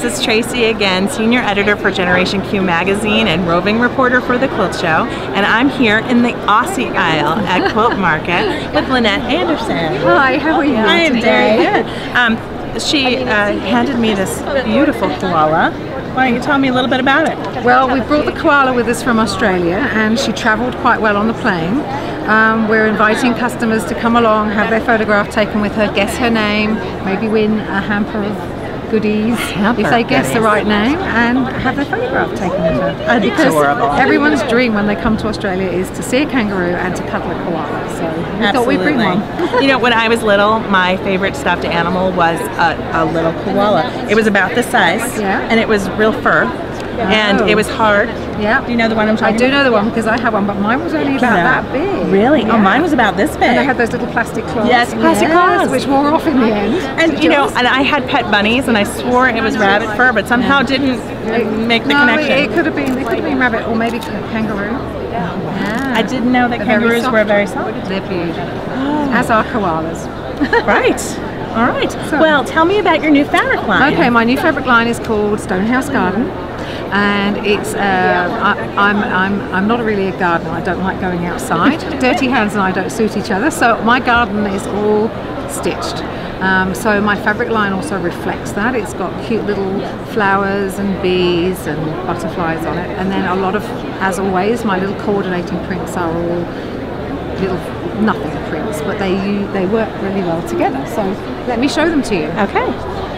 is Tracy again, Senior Editor for Generation Q Magazine and roving reporter for the Quilt Show. And I'm here in the Aussie aisle at Quilt Market with Lynette Anderson. Hi, how are you I'm today? very good. She handed me this beautiful koala. Why don't you tell me a little bit about it? Well, we brought the koala with us from Australia, and she travelled quite well on the plane. We're inviting customers to come along, have their photograph taken with her, guess her name, maybe win a hamper of goodies if they guess the right name, and have their photograph taken with her. Because adorable. Everyone's dream when they come to Australia is to see a kangaroo and to cuddle a koala. So we thought we'd bring one. You know, when I was little, my favorite stuffed animal was a little koala. It was about this size, and it was real fur, and it was hard. Yeah. Do you know the one I'm talking about? I do know the one because I have one, but mine was only about that big. Really? Yeah. Oh, mine was about this big. And they had those little plastic claws. Yes, plastic claws. Which wore off in the end. And you know, and I had pet bunnies, and I swore it was rabbit fur, but somehow didn't make the connection. It could have been rabbit or maybe kangaroo. Yeah. I didn't know that kangaroos were very soft. They're beautiful. As are koalas. Right. All right. So, well, tell me about your new fabric line. Okay, my new fabric line is called Stonehouse Garden, and it's I'm not really a gardener. I don't like going outside. Dirty hands and I don't suit each other, so my garden is all stitched. So my fabric line also reflects that. It's got cute little flowers and bees and butterflies on it, and then a lot of, as always, my little coordinating prints are all little nothing prints, but they work really well together. So let me show them to you. Okay.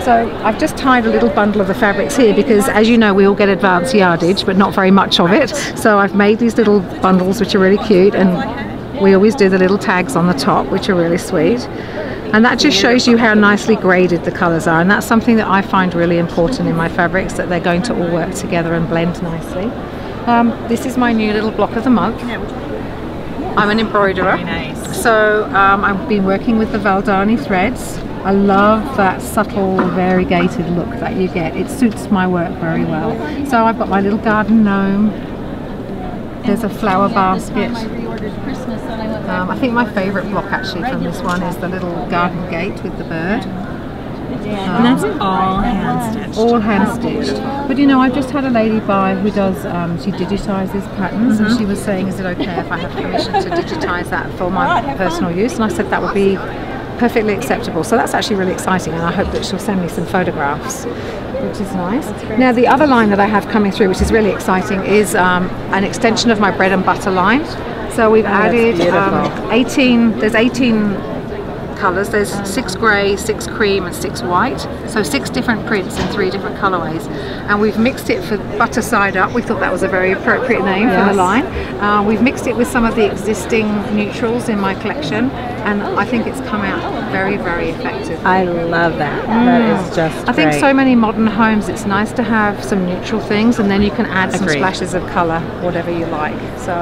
So I've just tied a little bundle of the fabrics here because, as you know, we all get advance yardage, but not very much of it. So I've made these little bundles which are really cute, and we always do the little tags on the top, which are really sweet. And that just shows you how nicely graded the colours are, and that's something that I find really important in my fabrics, that they're going to all work together and blend nicely. This is my new little block of the month. I'm an embroiderer. Very nice. So I've been working with the Valdani threads. I love that subtle variegated look that you get. It suits my work very well. So I've got my little garden gnome. There's a flower basket. I think my favourite block actually from this one is the little garden gate with the bird. And that's all hand stitched. All hand stitched. But you know, I've just had a lady buy who does, she digitises patterns, and she was saying, is it okay if I have permission to digitise that for my personal use? And I said that would be perfectly acceptable. So that's actually really exciting, and I hope that she'll send me some photographs, which is nice. Now the other line that I have coming through, which is really exciting, is an extension of my bread and butter line. So we've added 18 colours. There's 6 grey, 6 cream and 6 white, so 6 different prints in 3 different colourways, and we've mixed it for butter side up. We thought that was a very appropriate name for the line. We've mixed it with some of the existing neutrals in my collection, and I think it's come out very, very effective. I love that. That is just I think so many modern homes, it's nice to have some neutral things, and then you can add some splashes of colour, whatever you like. So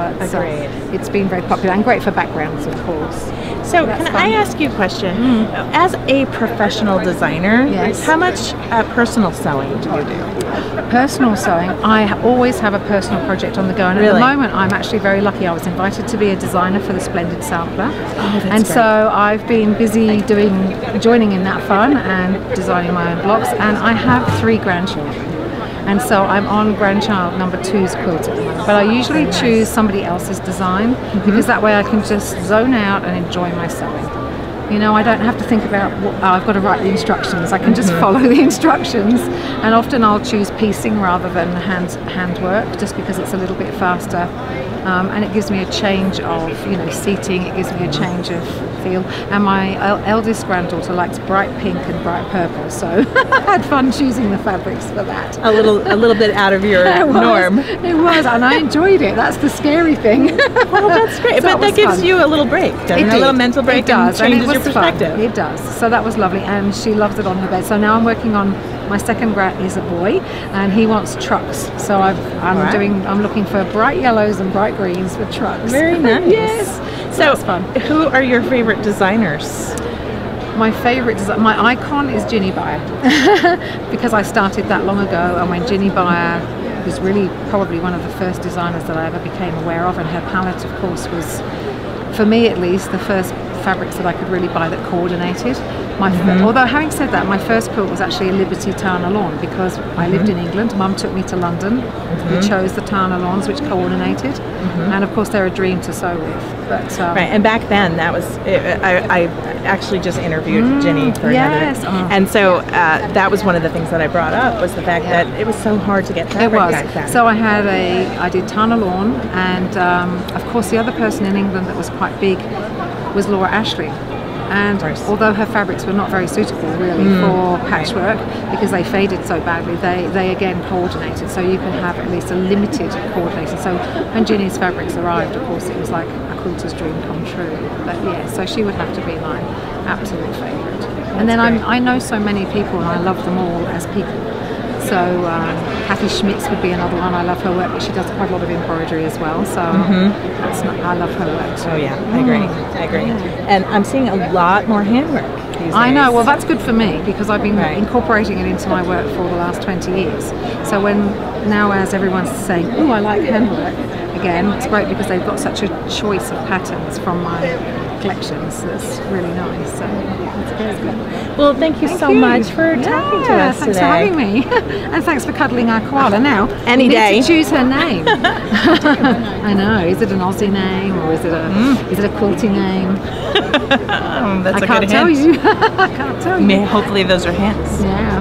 it's been very popular and great for backgrounds, of course. So can I ask you a question? As a professional designer, how much personal sewing do you do? Personal sewing, I always have a personal project on the go, and at the moment I'm actually very lucky. I was invited to be a designer for the Splendid Sampler, and so I've been busy joining in that fun and designing my own blocks, and I have 3 grandchildren. And so I'm on grandchild number 2's quilt at the moment. But I usually choose somebody else's design because that way I can just zone out and enjoy my sewing. You know, I don't have to think about I've got to write the instructions. I can just follow the instructions, and often I'll choose piecing rather than handwork, just because it's a little bit faster, and it gives me a change of, you know, seating. It gives me a change of feel. And my eldest granddaughter likes bright pink and bright purple, so I had fun choosing the fabrics for that. A little bit out of your norm. It was, and I enjoyed it. That's the scary thing. Well, that's great. So but that gives you a little break, doesn't it? A little mental break. It does, and changes it your perspective. Fun. It does. So that was lovely, and she loves it on her bed. So now I'm working on my second grant is a boy, and he wants trucks. So I'm looking for bright yellows and bright greens for trucks. Very nice. Yes. So that's fun. Who are your favorite designers? My favourite my icon is Ginny Beyer because I started that long ago, and when Ginny Beyer was really probably one of the first designers that I ever became aware of, and her palette, of course, was, for me at least, the first fabrics that I could really buy that coordinated. Although having said that, my first quilt was actually a Liberty Tarna lawn because I lived in England. Mum took me to London. We chose the Tarna lawns, which coordinated, and of course they're a dream to sew with. But right, and back then that was I actually just interviewed Ginny for another, and so that was one of the things that I brought up was the fact that it was so hard to get fabric back then. So I did Tarna lawn, and of course the other person in England that was quite big was Laura Ashley. And although her fabrics were not very suitable really for patchwork because they faded so badly, they again coordinated, so you can have at least a limited coordination. So when Ginny's fabrics arrived, of course it was like a quilter's dream come true. But yeah, so she would have to be my absolute favourite. And then I know so many people and I love them all as people. So Kathy Schmitz would be another one. I love her work, but she does quite a lot of embroidery as well. So I love her work too. Oh yeah, I agree. Yeah. And I'm seeing a lot more handwork these days. I know. Well, that's good for me because I've been incorporating it into my work for the last 20 years. So now as everyone's saying, oh, I like handwork again, it's great because they've got such a choice of patterns from my collections. That's really nice. So that's good. Well, thank you so much for talking to us today. Thanks for having me, and thanks for cuddling our koala. Now, any day. Need to choose her name. I know. Is it an Aussie name or is it a quilting name? That's I can't tell you. I can't tell you. Hopefully, those are hints. Yeah.